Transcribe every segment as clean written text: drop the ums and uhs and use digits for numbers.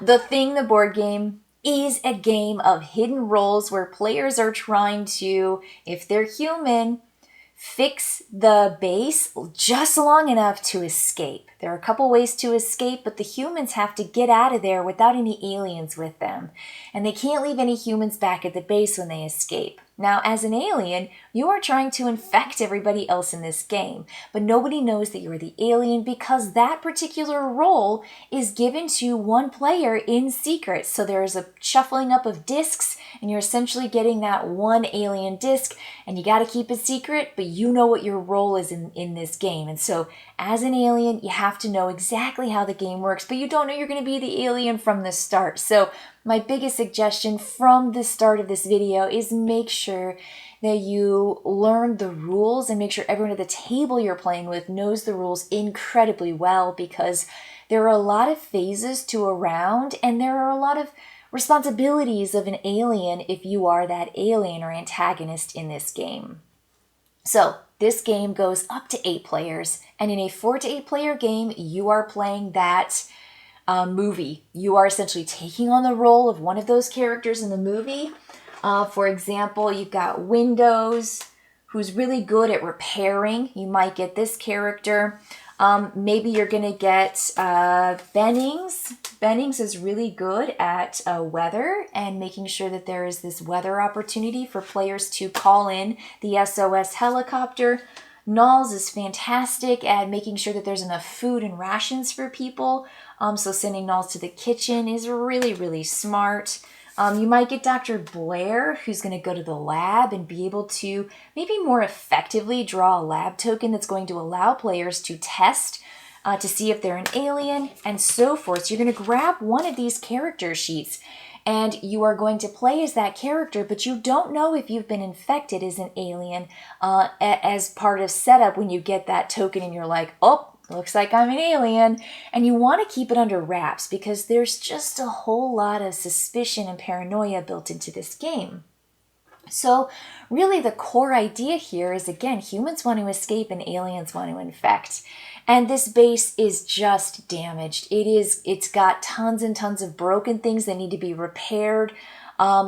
The Thing, the board game, is a game of hidden roles where players are trying to, if they're human, fix the base just long enough to escape. There are a couple ways to escape, but the humans have to get out of there without any aliens with them. And they can't leave any humans back at the base when they escape. Now, as an alien, you are trying to infect everybody else in this game, but nobody knows that you're the alien because that particular role is given to one player in secret. So there's a shuffling up of discs, and you're essentially getting that one alien disc, and you got to keep it secret, but you know what your role is in this game. And so as an alien, you have to know exactly how the game works, but you don't know you're going to be the alien from the start. So my biggest suggestion from the start of this video is make sure that you learn the rules and make sure everyone at the table you're playing with knows the rules incredibly well, because there are a lot of phases to a round and there are a lot of responsibilities of an alien if you are that alien or antagonist in this game. So this game goes up to 8 players, and in a 4 to 8 player game, you are playing that movie. You are essentially taking on the role of one of those characters in the movie. For example, you've got Windows, who's really good at repairing. You might get this character. Maybe you're going to get Bennings. Bennings is really good at weather and making sure that there is this weather opportunity for players to call in the SOS helicopter. Knowles is fantastic at making sure that there's enough food and rations for people. So sending Knowles to the kitchen is really, really smart. You might get Dr. Blair, who's going to go to the lab and be able to maybe more effectively draw a lab token that's going to allow players to test to see if they're an alien and so forth. So you're going to grab one of these character sheets and you are going to play as that character, but you don't know if you've been infected as an alien as part of setup when you get that token and you're like, oh, looks like I'm an alien. And you want to keep it under wraps because there's just a whole lot of suspicion and paranoia built into this game. So really the core idea here is, again, humans want to escape and aliens want to infect. And this base is just damaged. It's got tons and tons of broken things that need to be repaired.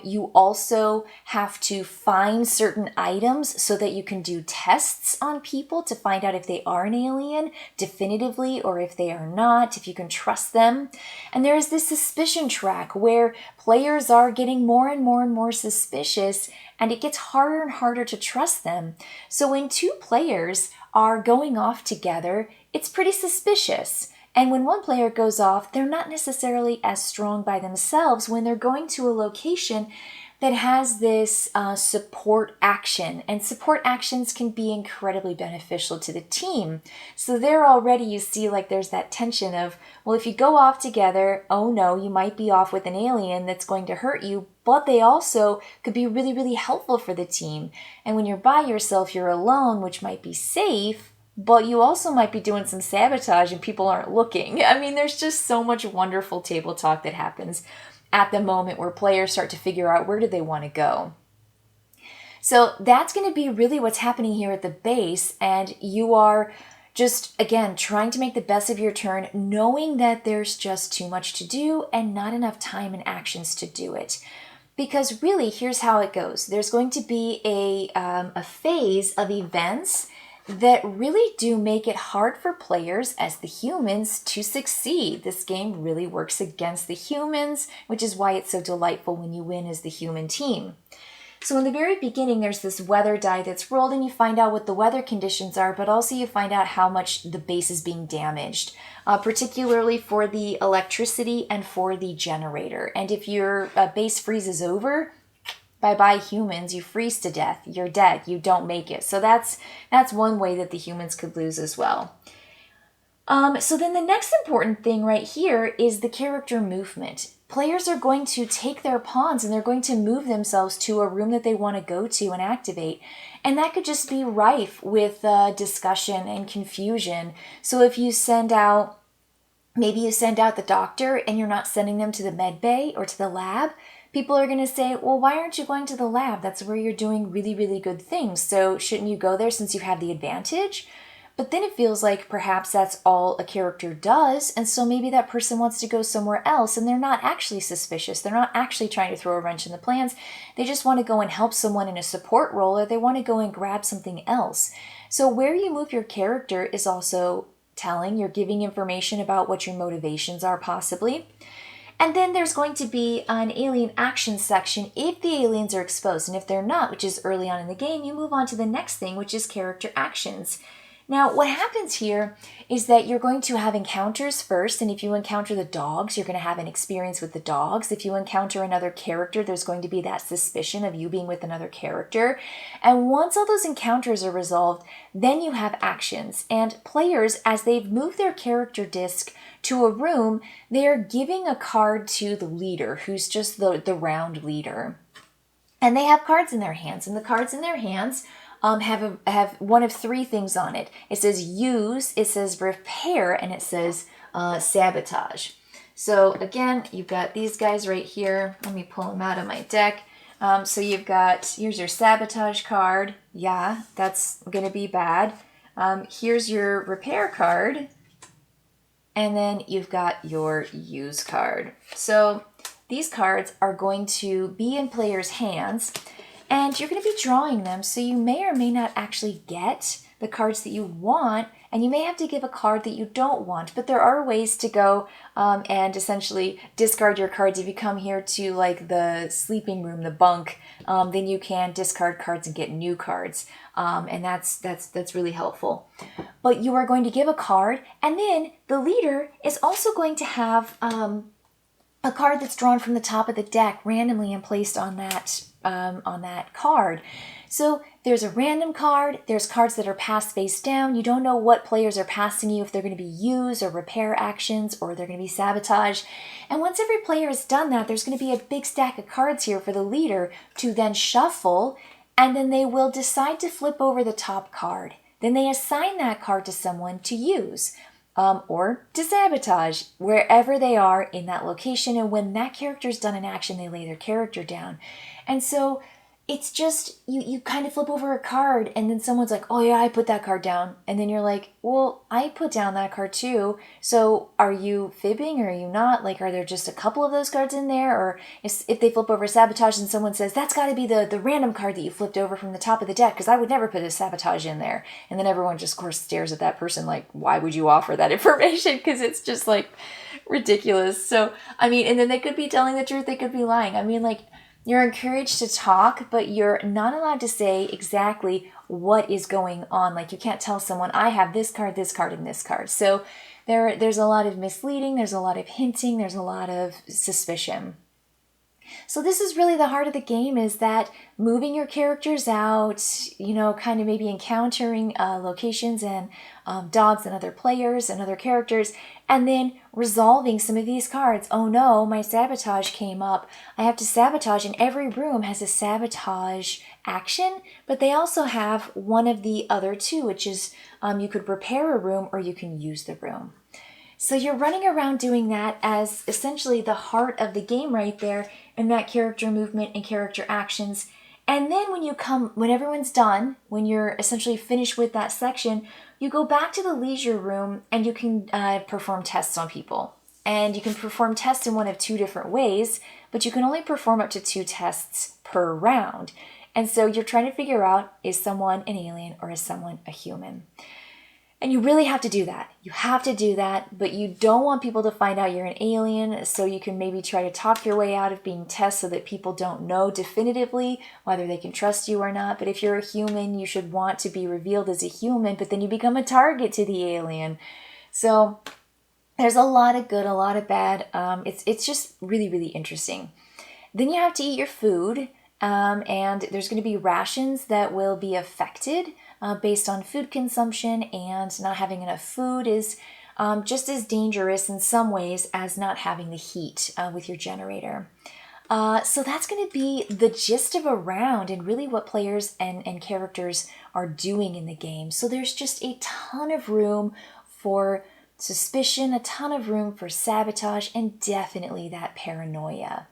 You also have to find certain items so that you can do tests on people to find out if they are an alien definitively or if they are not, if you can trust them. And there is this suspicion track where players are getting more and more and more suspicious, and it gets harder and harder to trust them. So when 2 players are going off together, it's pretty suspicious. And when one player goes off, they're not necessarily as strong by themselves when they're going to a location that has this support action. And support actions can be incredibly beneficial to the team. So there already you see like there's that tension of, well, if you go off together, oh no, you might be off with an alien that's going to hurt you, but they also could be really, really helpful for the team. And when you're by yourself, you're alone, which might be safe, but you also might be doing some sabotage and people aren't looking. I mean, there's just so much wonderful table talk that happens at the moment where players start to figure out where do they want to go. So that's going to be really what's happening here at the base, and you are just, again, trying to make the best of your turn, knowing that there's just too much to do and not enough time and actions to do it. Because really, here's how it goes. There's going to be a phase of events that really do make it hard for players as the humans to succeed. This game really works against the humans, which is why it's so delightful when you win as the human team. So in the very beginning, there's this weather die that's rolled, and you find out what the weather conditions are, but also you find out how much the base is being damaged, particularly for the electricity and for the generator. And if your base freezes over, bye-bye humans, you freeze to death, you're dead, you don't make it. So that's one way that the humans could lose as well. So then the next important thing right here is the character movement. Players are going to take their pawns and they're going to move themselves to a room that they want to go to and activate. And that could just be rife with discussion and confusion. So if you send out, maybe you send out the doctor and you're not sending them to the med bay or to the lab, people are going to say, well, why aren't you going to the lab? That's where you're doing really, really good things. So shouldn't you go there since you have the advantage? But then it feels like perhaps that's all a character does, and so maybe that person wants to go somewhere else, and they're not actually suspicious. They're not actually trying to throw a wrench in the plans. They just want to go and help someone in a support role, or they want to go and grab something else. So where you move your character is also telling. You're giving information about what your motivations are, possibly. And then there's going to be an alien action section if the aliens are exposed. And if they're not, which is early on in the game, you move on to the next thing, which is character actions. Now, what happens here is that you're going to have encounters first, and if you encounter the dogs, you're going to have an experience with the dogs. If you encounter another character, there's going to be that suspicion of you being with another character. And once all those encounters are resolved, then you have actions. And players, as they've moved their character disc to a room, they are giving a card to the leader, who's just the round leader. And they have cards in their hands, and the cards in their hands have one of three things on it. It says use, it says repair, and it says sabotage. So again, you've got these guys right here. Let me pull them out of my deck. So you've got, here's your sabotage card. Yeah, that's going to be bad. Here's your repair card. And then you've got your use card. So these cards are going to be in players' hands, and you're going to be drawing them, so you may or may not actually get the cards that you want, and you may have to give a card that you don't want. But there are ways to go and essentially discard your cards. If you come here to like the sleeping room, the bunk, then you can discard cards and get new cards, and that's really helpful. But you are going to give a card, and then the leader is also going to have a card that's drawn from the top of the deck randomly and placed on that card. So there's a random card, there's cards that are passed face down. You don't know what players are passing you, if they're going to be use or repair actions, or they're going to be sabotage. And once every player has done that, there's going to be a big stack of cards here for the leader to then shuffle, and then they will decide to flip over the top card. Then they assign that card to someone to use. Or to sabotage, wherever they are in that location. And when that character's done an action, they lay their character down. And so it's just, you kind of flip over a card, and then someone's like, oh yeah, I put that card down. And then you're like, well, I put down that card too. So are you fibbing or are you not? Like, are there just a couple of those cards in there? Or if they flip over sabotage and someone says, that's got to be the random card that you flipped over from the top of the deck, because I would never put a sabotage in there. And then everyone just, of course, stares at that person like, why would you offer that information? Because it's just like ridiculous. So, I mean, and then they could be telling the truth, they could be lying. I mean, like, you're encouraged to talk, but you're not allowed to say exactly what is going on. Like, you can't tell someone, I have this card, and this card. So there's a lot of misleading, there's a lot of hinting, there's a lot of suspicion. So this is really the heart of the game, is that moving your characters out, kind of maybe encountering locations and dogs and other players and other characters, and then resolving some of these cards. Oh no, my sabotage came up. I have to sabotage, and every room has a sabotage action, but they also have one of the other two, which is you could repair a room or you can use the room. So you're running around doing that as essentially the heart of the game right there, and that character movement and character actions. And then when everyone's done, when you're essentially finished with that section, you go back to the leisure room and you can perform tests on people. And you can perform tests in one of two different ways, but you can only perform up to 2 tests per round. And so you're trying to figure out, is someone an alien or is someone a human? And you really have to do that. You have to do that, but you don't want people to find out you're an alien, so you can maybe try to talk your way out of being tested so that people don't know definitively whether they can trust you or not. But if you're a human, you should want to be revealed as a human, but then you become a target to the alien. So there's a lot of good, a lot of bad. It's just really, really interesting. Then you have to eat your food, and there's going to be rations that will be affected based on food consumption, and not having enough food is just as dangerous in some ways as not having the heat with your generator. So that's going to be the gist of a round, and really what players and characters are doing in the game. So there's just a ton of room for suspicion, a ton of room for sabotage, and definitely that paranoia.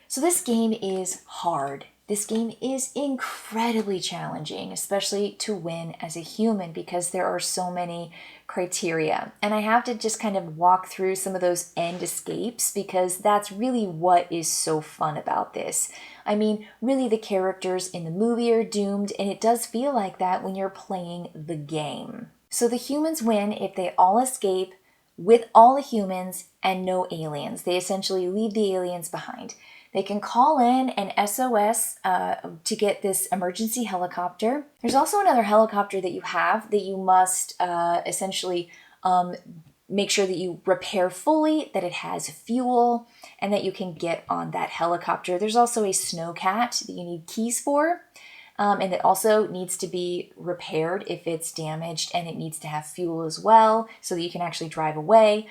So this game is hard. this game is incredibly challenging, especially to win as a human because there are so many criteria. And I have to just kind of walk through some of those end escapes because that's really what is so fun about this. I mean, really the characters in the movie are doomed, and it does feel like that when you're playing the game. So the humans win if they all escape with all the humans and no aliens. They essentially leave the aliens behind. They can call in an SOS to get this emergency helicopter. There's also another helicopter that you have that you must essentially make sure that you repair fully, that it has fuel, and that you can get on that helicopter. There's also a snowcat that you need keys for, and it also needs to be repaired if it's damaged, and it needs to have fuel as well so that you can actually drive away.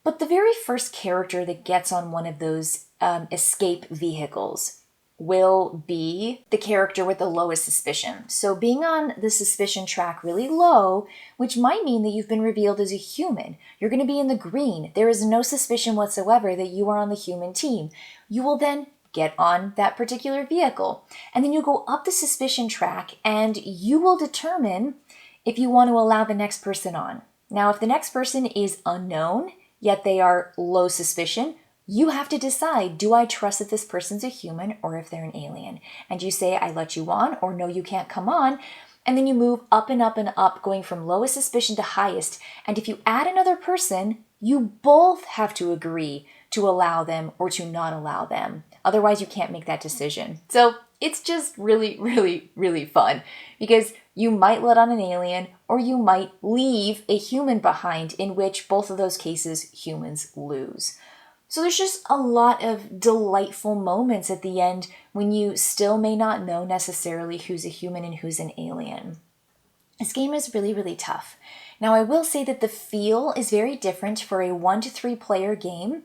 But the very first character that gets on one of those escape vehicles will be the character with the lowest suspicion. So being on the suspicion track really low, which might mean that you've been revealed as a human, you're going to be in the green. There is no suspicion whatsoever that you are on the human team. You will then get on that particular vehicle. And then you go up the suspicion track and you will determine if you want to allow the next person on. Now, if the next person is unknown, yet they are low suspicion, you have to decide, do I trust that this person's a human or if they're an alien? And you say, I let you on, or no, you can't come on. And then you move up and up and up, going from lowest suspicion to highest. And if you add another person, you both have to agree to allow them or to not allow them. Otherwise, you can't make that decision. So it's just really, really, really fun because you might let on an alien or you might leave a human behind, in which both of those cases humans lose. So there's just a lot of delightful moments at the end when you still may not know necessarily who's a human and who's an alien. This game is really, really tough. Now, I will say that the feel is very different for a 1 to 3 player game.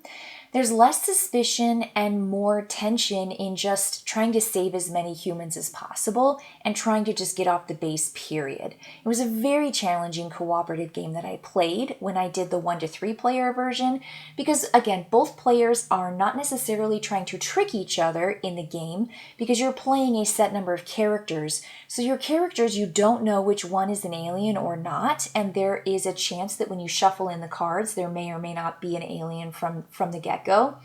There's less suspicion and more tension in just trying to save as many humans as possible and trying to just get off the base, period. It was a very challenging cooperative game that I played when I did the 1 to 3 player version because, again, both players are not necessarily trying to trick each other in the game because you're playing a set number of characters. So your characters, you don't know which one is an alien or not, and there is a chance that when you shuffle in the cards, there may or may not be an alien from the get-go.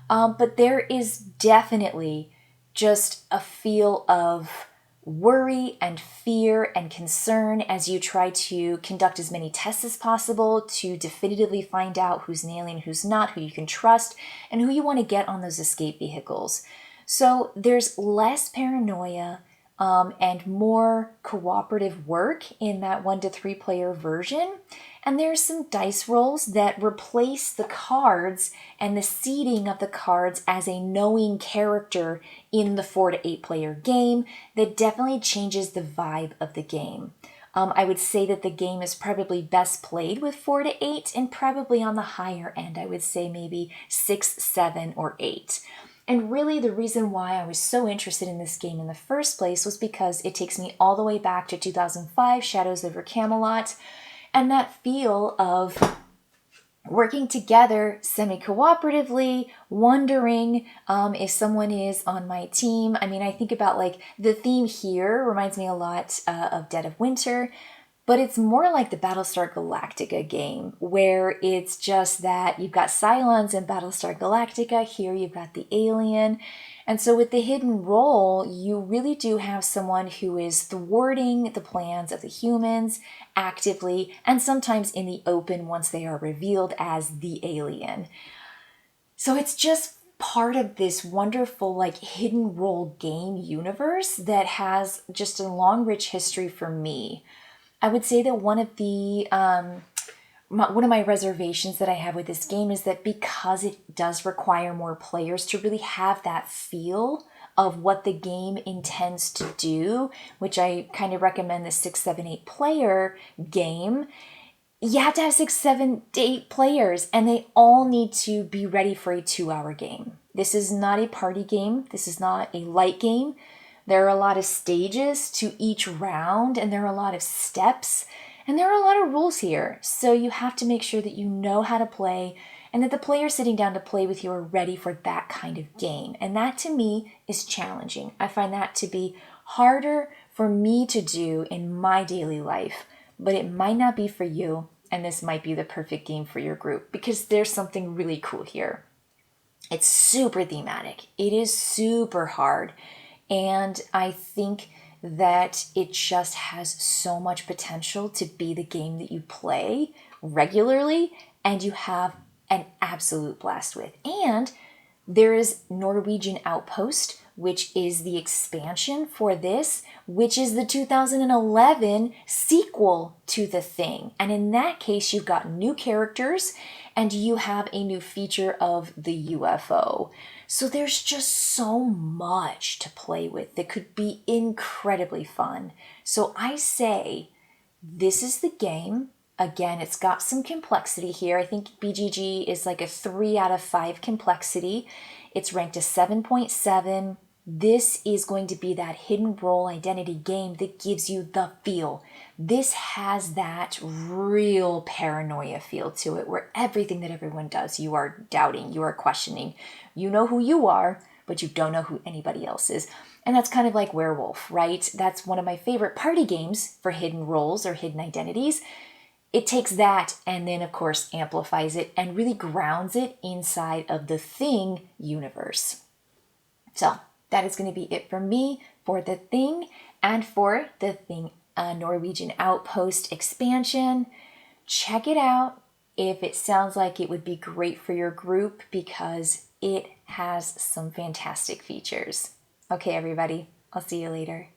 But there is definitely just a feel of worry and fear and concern as you try to conduct as many tests as possible to definitively find out who's an alien, who's not, who you can trust, and who you want to get on those escape vehicles. So there's less paranoia and more cooperative work in that 1 to 3 player version. And there's some dice rolls that replace the cards and the seeding of the cards as a knowing character in the 4 to 8 player game that definitely changes the vibe of the game. I would say that the game is probably best played with 4 to 8 and probably on the higher end. I would say maybe 6, 7, or 8. And really the reason why I was so interested in this game in the first place was because it takes me all the way back to 2005, Shadows over Camelot, and that feel of working together semi-cooperatively, wondering if someone is on my team. I mean, I think about like the theme here reminds me a lot of Dead of Winter, but it's more like the Battlestar Galactica game, where it's just that you've got Cylons in Battlestar Galactica, here you've got the alien. And so with the hidden role, you really do have someone who is thwarting the plans of the humans actively, and sometimes in the open once they are revealed as the alien. So it's just part of this wonderful like hidden role game universe that has just a long, rich history for me. I would say that one of my reservations that I have with this game is that because it does require more players to really have that feel of what the game intends to do, which I kind of recommend the 6, 7, 8 player game, you have to have 6, 7, 8 players, and they all need to be ready for a 2-hour game. This is not a party game. This is not a light game. There are a lot of stages to each round, and there are a lot of steps, and there are a lot of rules here. So you have to make sure that you know how to play and that the players sitting down to play with you are ready for that kind of game. And that to me is challenging. I find that to be harder for me to do in my daily life, but it might not be for you, and this might be the perfect game for your group because there's something really cool here. It's super thematic. It is super hard. And I think that it just has so much potential to be the game that you play regularly and you have an absolute blast with. And there is Norwegian Outpost, which is the expansion for this, which is the 2011 sequel to The Thing. And in that case, you've got new characters and you have a new feature of the UFO. So there's just so much to play with that could be incredibly fun. So I say this is the game. Again, it's got some complexity here. I think BGG is like a 3 out of 5 complexity. It's ranked a 7.7. This is going to be that hidden role identity game that gives you the feel. This has that real paranoia feel to it where everything that everyone does, you are doubting, you are questioning. You know who you are, but you don't know who anybody else is. And that's kind of like Werewolf, right? That's one of my favorite party games for hidden roles or hidden identities. It takes that and then, of course, amplifies it and really grounds it inside of the Thing universe. So that is going to be it for me for The Thing and for The Thing Norwegian Outpost expansion. Check it out if it sounds like it would be great for your group because it has some fantastic features. Okay, everybody, I'll see you later.